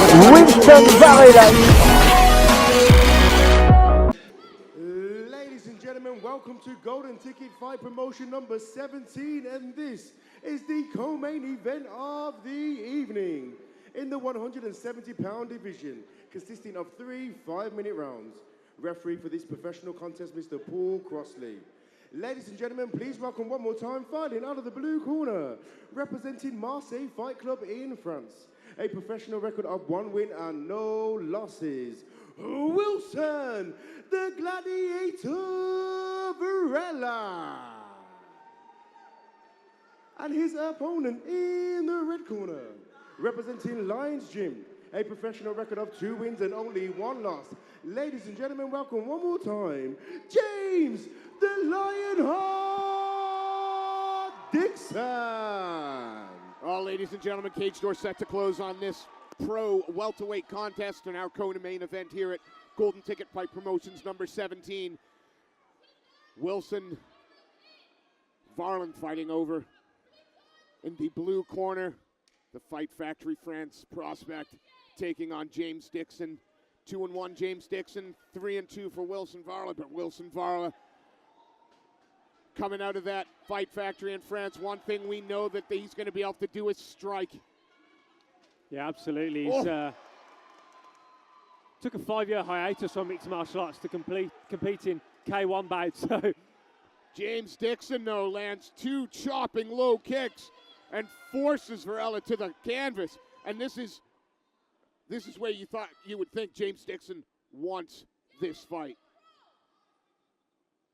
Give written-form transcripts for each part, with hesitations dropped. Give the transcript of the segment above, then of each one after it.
Varela. Ladies and gentlemen, welcome to Golden Ticket Fight Promotion number 17, and this is the co-main event of the evening in the 170-pound division, consisting of 3 5-minute rounds. Referee for this professional contest, Mr. Paul Crossley. Ladies and gentlemen, please welcome one more time, fighting out of the blue corner, representing Marseille Fight Club in France. A professional record of 1 win and no losses. Wilson, the Gladiator Varela. And his opponent in the red corner, representing Lions Gym, a professional record of 2 wins and only 1 loss. Ladies and gentlemen, welcome one more time, James the Lionheart DIXON. Well, ladies and gentlemen, cage door set to close on this pro welterweight contest in our co-main event here at Golden Ticket Fight Promotions number 17. Wilson Varela fighting over in the blue corner. The Fight Factory France prospect taking on James DIXON. 2-1 James DIXON, 3-2 for Wilson Varela, but Wilson Varela coming out of that Fight Factory in France, one thing we know that he's going to be able to do is strike. Yeah, absolutely. He's took a 5-year hiatus from mixed martial arts to compete in K1 bouts. So James DIXON, though, lands 2 chopping low kicks and forces Varela to the canvas. And this is where you would think James DIXON wants this fight.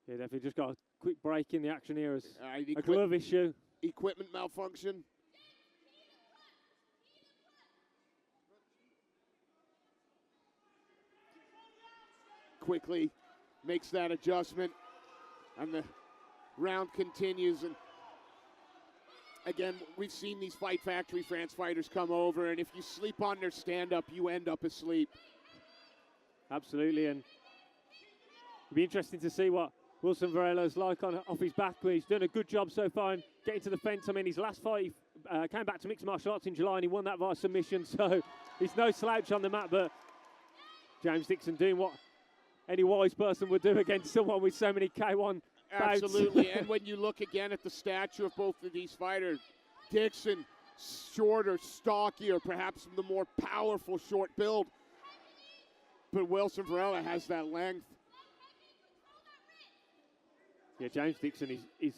Yeah, definitely just got a quick break in the action here as a glove issue. Equipment malfunction. Quickly makes that adjustment, and the round continues. And again, we've seen these Fight Factory France fighters come over, and if you sleep on their stand-up, you end up asleep. Absolutely, and it'll be interesting to see what Wilson Varela's like off his back. He's done a good job so far in getting to the fence. I mean, his last fight, he came back to mixed martial arts in July, and he won that via submission, so he's no slouch on the mat, but James DIXON doing what any wise person would do against someone with so many K1 bouts. Absolutely, and when you look again at the stature of both of these fighters, DIXON shorter, stockier, perhaps the more powerful short build, but Wilson Varela has that length. Yeah, James DIXON is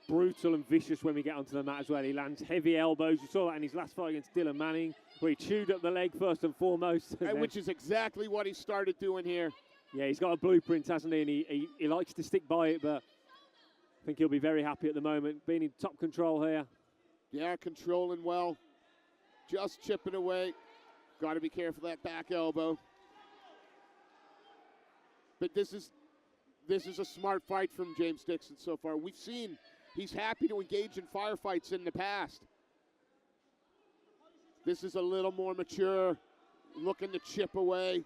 brutal and vicious when we get onto the mat as well. He lands heavy elbows. You saw that in his last fight against Dylan Manning, where he chewed up the leg first and foremost. Which is exactly what he started doing here. Yeah, he's got a blueprint, hasn't he? And he likes to stick by it, but I think he'll be very happy at the moment, being in top control here. Yeah, controlling well. Just chipping away. Got to be careful of that back elbow. But this is a smart fight from James DIXON so far. We've seen he's happy to engage in firefights in the past. This is a little more mature, looking to chip away.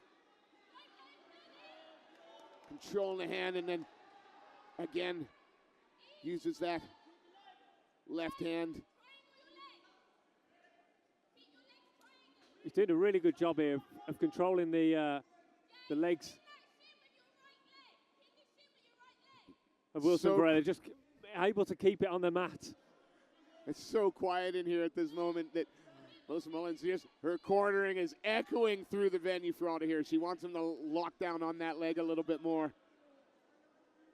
Controlling the hand, and then again uses that left hand. He's doing a really good job here of controlling the legs of Wilson Varela, just able to keep it on the mat. It's so quiet in here at this moment that Melissa Mullins, her cornering is echoing through the venue for all to hear. She wants him to lock down on that leg a little bit more.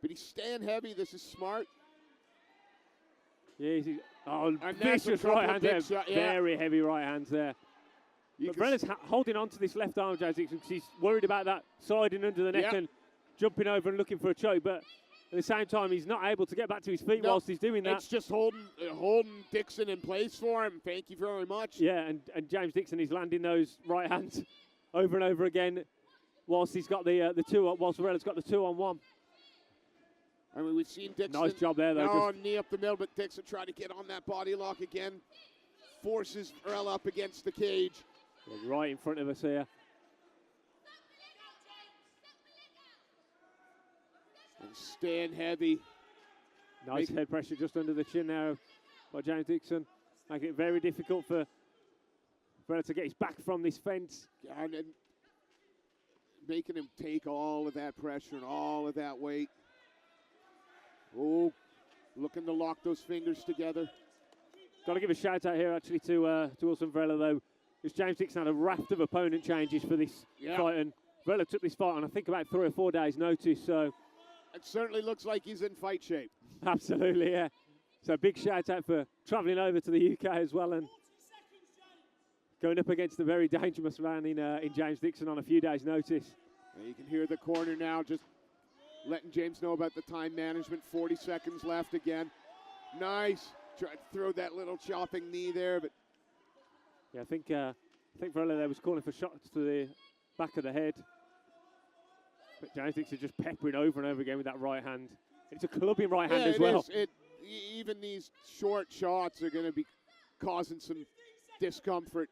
But he's staying heavy. This is smart. Yeah, vicious right hand there. Shot, yeah. Very heavy right hands there. But Varela's holding on to this left arm, James DIXON, because he's worried about that sliding under the neck and jumping over and looking for a choke. But at the same time, he's not able to get back to his feet whilst he's doing that. It's just holding DIXON in place for him. Thank you very much. Yeah, and James DIXON is landing those right hands over and over again whilst he's got the two, whilst Varela's got the 2-on-1. I mean, we've seen DIXON. Nice job there, though. Knee up the middle, but DIXON trying to get on that body lock again. Forces Varela up against the cage. Yeah, right in front of us here. And staying heavy. Nice head pressure just under the chin there by James DIXON. Making it very difficult for Varela to get his back from this fence. And making him take all of that pressure and all of that weight. Oh, looking to lock those fingers together. Got to give a shout out here actually to Wilson Varela though, because James Dixon had a raft of opponent changes for this fight, and Varela took this fight on I think about 3 or 4 days' notice. So it certainly looks like he's in fight shape. Absolutely, yeah. So big shout out for travelling over to the UK as well and going up against a very dangerous man in James Dixon on a few days' notice. And you can hear the corner now just letting James know about the time management. 40 seconds left again. Nice. Tried to throw that little chopping knee there, but yeah, I think Varela there was calling for shots to the back of the head. But James Dixon just peppering over and over again with that right hand. It's a clubbing right hand as well. Even these short shots are going to be causing some discomfort.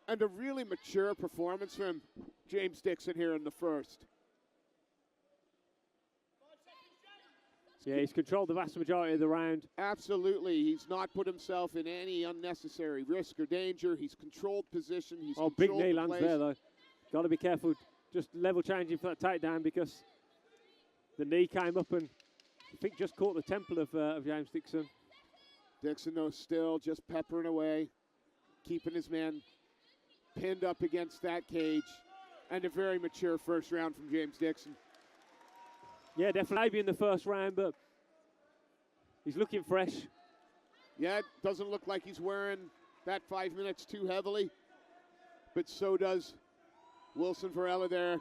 And a really mature performance from James Dixon here in the first. Yeah, he's controlled the vast majority of the round. Absolutely. He's not put himself in any unnecessary risk or danger. He's controlled position. He's big knee lands there, though. Got to be careful. Just level changing for that takedown because the knee came up and I think just caught the temple of James Dixon. Dixon, though, still just peppering away, keeping his man pinned up against that cage. And a very mature first round from James Dixon. Yeah, definitely maybe in the first round, but he's looking fresh. Yeah, it doesn't look like he's wearing that 5 minutes too heavily, but so does Wilson Varela there.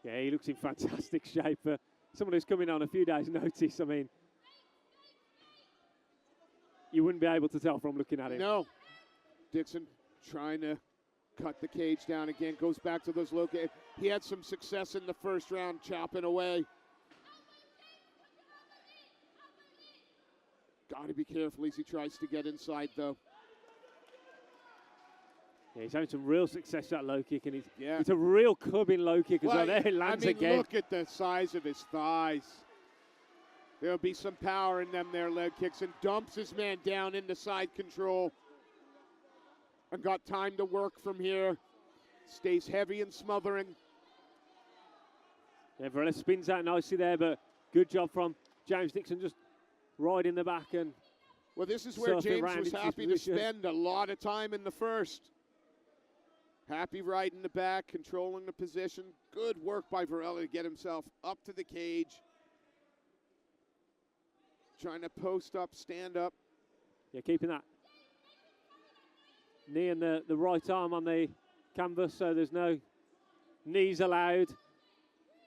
Yeah, he looks in fantastic shape for someone who's coming on a few days' notice. I mean, you wouldn't be able to tell from looking at him. No. Dixon trying to cut the cage down again, goes back to those low cage. He had some success in the first round, chopping away. Got to be careful as he tries to get inside, though. Yeah, he's having some real success at low kick, and it's a real clubbing low kick as well. There it lands again. Look at the size of his thighs. There'll be some power in them there leg kicks, and dumps his man down into side control. And got time to work from here. Stays heavy and smothering. Yeah, Varela spins out nicely there, but good job from James Dixon just riding the back and well, this is where James was happy to spend a lot of time in the first. Happy riding the back, controlling the position. Good work by Varela to get himself up to the cage. Trying to post up, stand up. Yeah, keeping that knee and the right arm on the canvas, so there's no knees allowed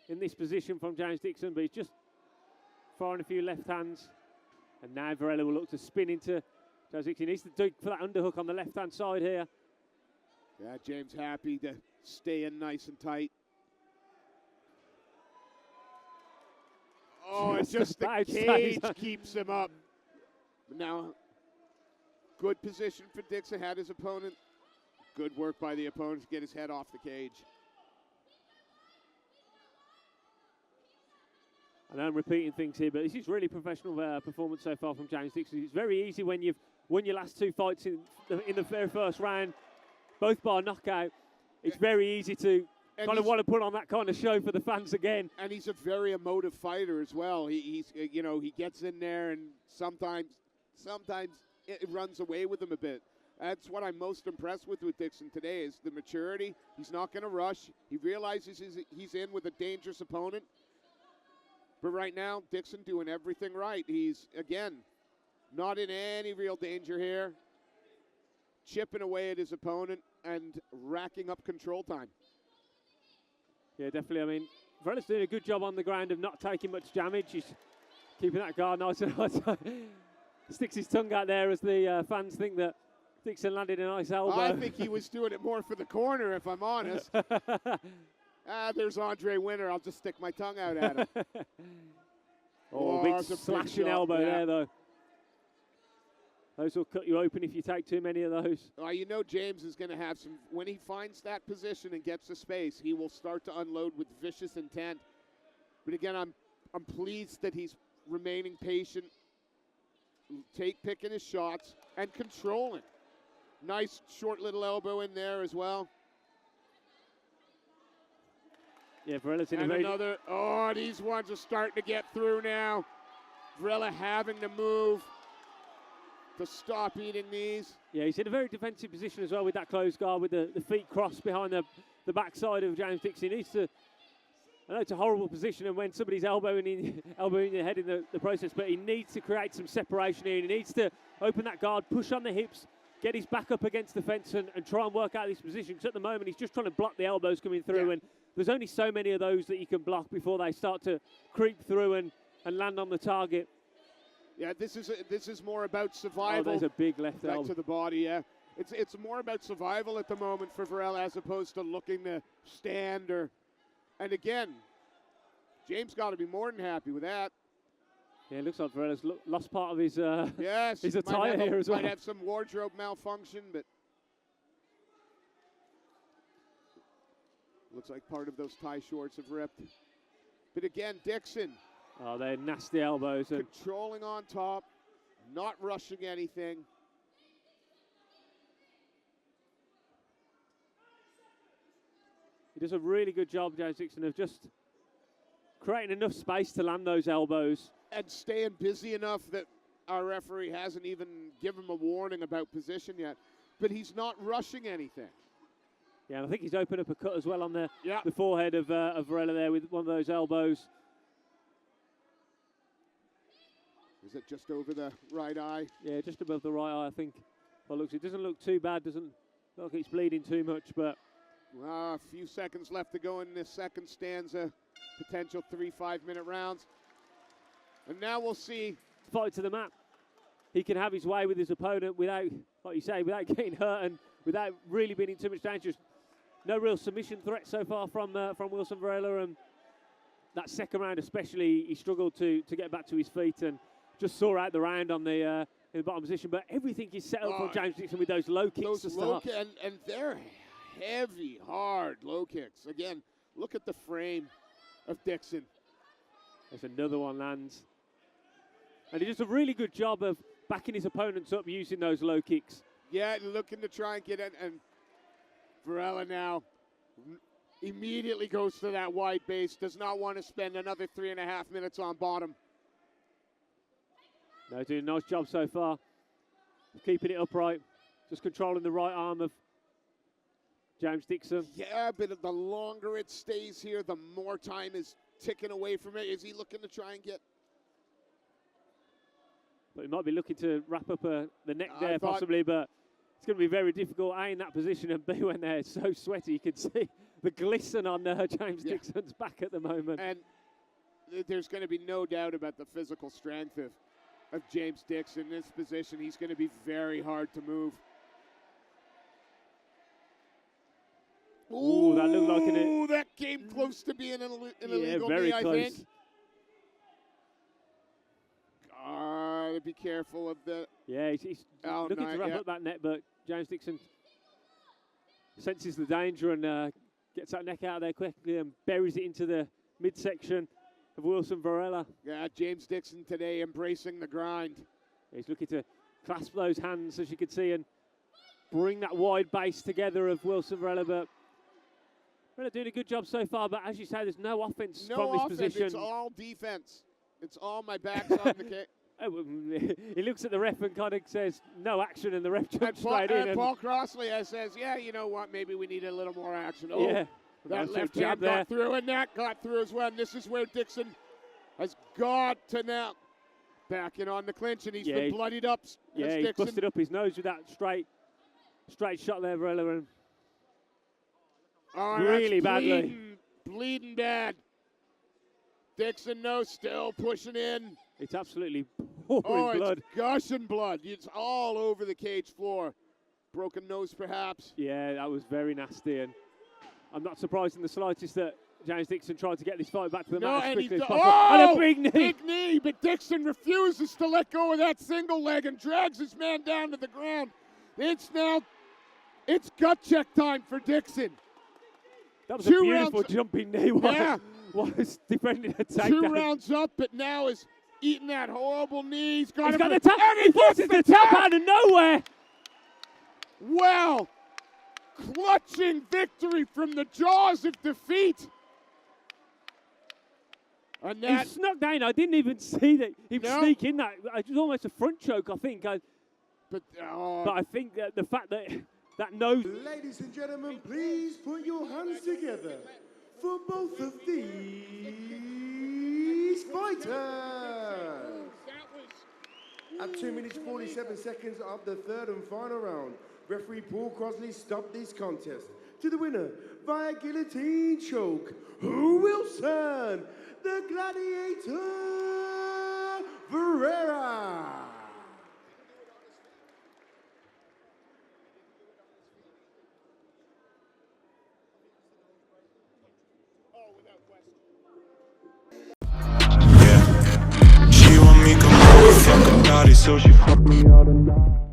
in this position from James Dixon, but he's just firing a few left hands. And now Varela will look to spin into James Dixon. He needs to dig for that underhook on the left-hand side here. Yeah, James happy to stay in nice and tight. Oh, it's just the cage keeps him up. But now, good position for Dixon, had his opponent. Good work by the opponent to get his head off the cage. I know I'm repeating things here, but this is really professional performance so far from James Dixon. It's very easy when you've won your last 2 fights in the very first round, both by knockout. It's very easy to kind of want to put on that kind of show for the fans again. And he's a very emotive fighter as well. He gets in there and sometimes it runs away with him a bit. That's what I'm most impressed with Dixon today is the maturity. He's not going to rush. He realizes he's in with a dangerous opponent. But right now, Dixon doing everything right. He's, again, not in any real danger here. Chipping away at his opponent and racking up control time. Yeah, definitely. I mean, Varela's doing a good job on the ground of not taking much damage. He's keeping that guard nice and high. Sticks his tongue out there as the fans think that Dixon landed a nice elbow. I think he was doing it more for the corner, if I'm honest. There's Andre Winter. I'll just stick my tongue out at him. Big slashing elbow there, though. Those will cut you open if you take too many of those. You know James is going to have some, when he finds that position and gets the space, he will start to unload with vicious intent. But again, I'm pleased that he's remaining patient, picking his shots, and controlling. Nice short little elbow in there as well. Yeah, Varela's in And a very... another, oh, these ones are starting to get through now. Varela having to move to stop eating these. Yeah, he's in a very defensive position as well with that closed guard, with the feet crossed behind the backside of James Dixon. He needs to, I know it's a horrible position, and when somebody's elbowing your head in the process, but he needs to create some separation here. He needs to open that guard, push on the hips, get his back up against the fence and try and work out this position, because at the moment he's just trying to block the elbows coming through, and there's only so many of those that you can block before they start to creep through and land on the target. Yeah, this is more about survival. Oh, there's a big left back elbow. to the body, yeah. It's more about survival at the moment for Varela as opposed to looking to stand or... And again, James got to be more than happy with that. Yeah, it looks like Varela's lost part of his yes, his attire here as well. Might have some wardrobe malfunction, but looks like part of those tie shorts have ripped. But again, Dixon. Oh, they're nasty elbows. And Controlling on top, not rushing anything. he does a really good job, James Dixon, of just creating enough space to land those elbows. And staying busy enough that our referee hasn't even given him a warning about position yet. But he's not rushing anything. Yeah, and I think he's opened up a cut as well on the Yeah. forehead of Varela there with one of those elbows. Is it just over the right eye? Yeah, just above the right eye, I think. Well, looks, it doesn't look too bad, doesn't look like it's bleeding too much, but... A few seconds left to go in this second stanza. Potential 3 5-minute rounds. And now we'll see. Fight to the mat. He can have his way with his opponent without, like you say, without getting hurt and without really being in too much danger. No real submission threat so far from Wilson Varela, and that second round especially, he struggled to get back to his feet and just saw out the round on the in the bottom position. But everything is set up for James Dixon with those low kicks to start. And they're heavy, hard low kicks. Again, look at the frame of Dixon. There's another one lands. And he does a really good job of backing his opponents up using those low kicks. Yeah, looking to try and get in. And Varela now immediately goes to that wide base. Does not want to spend another 3.5 minutes on bottom. No, doing a nice job so far. Keeping it upright. Just controlling the right arm of James Dixon. Yeah, but the longer it stays here, the more time is ticking away from it. Is he looking to try and get... But he might be looking to wrap up the neck there possibly, but it's going to be very difficult, A, in that position, and B, when they're so sweaty. You can see the glisten on James Dixon's back at the moment. And there's going to be no doubt about the physical strength of James Dixon in this position. He's going to be very hard to move. Ooh, that looked like Ooh, that came close to being an illegal very knee, close. I think. Gotta be careful of the... Yeah, he's looking to wrap up that net, but James Dixon senses the danger and gets that neck out of there quickly and buries it into the midsection of Wilson Varela. Yeah, James Dixon today embracing the grind. He's looking to clasp those hands, as you can see, and bring that wide base together of Wilson Varela, but Varela doing a good job so far, but as you say, there's no offense from this position. It's all defense. It's all my back's on the kick. He looks at the ref and kind of says, no action, and the ref jumps straight in. And Paul Crossley says, yeah, you know what, maybe we need a little more action. Oh, yeah. that left hand got through, and that got through as well. And this is where Dixon has got to now back in on the clinch, and he's been bloodied up. Yeah, he's busted up his nose with that straight shot there, Varela. Oh, really badly. Bleeding bad. Dixon, still pushing in. It's absolutely pouring blood. It's gushing blood. It's all over the cage floor. Broken nose, perhaps. Yeah, that was very nasty, and I'm not surprised in the slightest that James Dixon tried to get this fight back to the mat as quickly as possible. And a big knee! Big knee, but Dixon refuses to let go of that single leg and drags his man down to the ground. It's gut check time for Dixon. That was a beautiful jumping knee. Was defending a takedown. 2 rounds up, but now is eating that horrible knee. He's got the tap. And he forces the tap out of nowhere. Well, clutching victory from the jaws of defeat. And He that, snuck down. I didn't even see that he No. sneak in that. It was almost a front choke, I think. but But I think that the fact that that nose. Ladies and gentlemen, please put your hands together for both of these fighters. At 2 minutes 47 seconds of the third and final round, referee Paul Crosley stopped this contest to the winner via guillotine choke, Wilson, the Gladiator Varela. She want me come over, fuck her body, so she fuck me all the night.